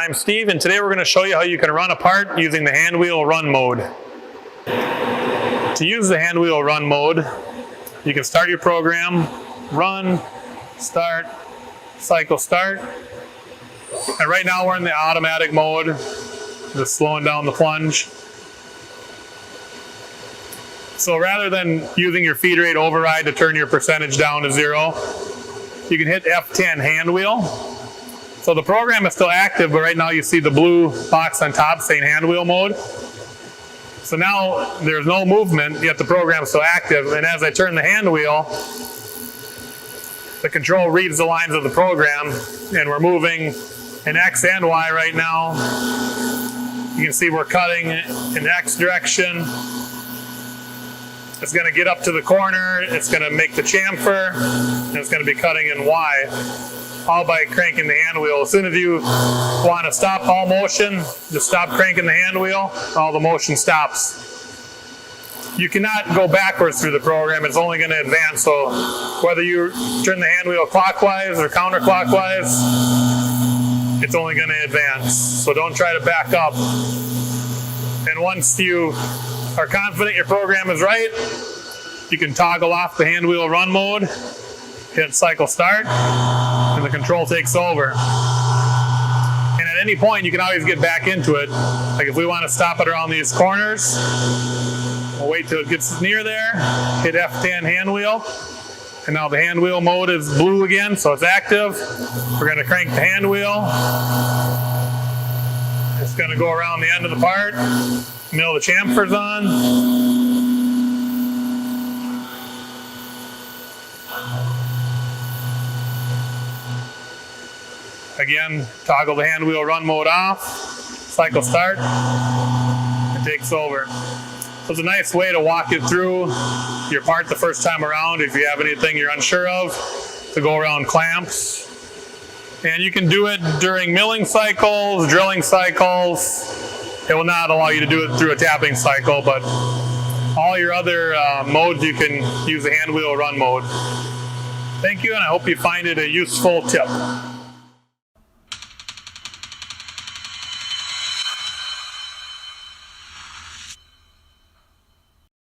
I'm Steve, and today we're going to show you how you can run a part using the Handwheel run mode. To use the Handwheel run mode, you can start your program, run, start, cycle start. And right now we're in the automatic mode, just slowing down the plunge. So rather than using your feed rate override to turn your percentage down to 0, you can hit F10 Handwheel. So the program is still active, but right now you see the blue box on top saying Handwheel mode. So now there's no movement, yet the program is still active. And as I turn the handwheel, the control reads the lines of the program, and we're moving in X and Y right now. You can see we're cutting in the X direction. It's going to get up to the corner, it's going to make the chamfer, and it's going to be cutting in Y, all by cranking the handwheel. As soon as you want to stop all motion, just stop cranking the handwheel, all the motion stops. You cannot go backwards through the program, it's only going to advance. So whether you turn the handwheel clockwise or counterclockwise, it's only going to advance. So don't try to back up. And once you are confident your program is right, you can toggle off the handwheel run mode, hit cycle start, and the control takes over. And at any point you can always get back into it. Like if we want to stop it around these corners, we'll wait till it gets near there, hit F10 handwheel, and now the handwheel mode is blue again, so it's active. We're going to crank the handwheel. It's going to go around the end of the part, mill the chamfers on. Again, toggle the handwheel run mode off, cycle start, it takes over. So it's a nice way to walk it through your part the first time around if you have anything you're unsure of, to go around clamps. And you can do it during milling cycles, drilling cycles. It will not allow you to do it through a tapping cycle, but all your other modes you can use the handwheel run mode. Thank you, and I hope you find it a useful tip.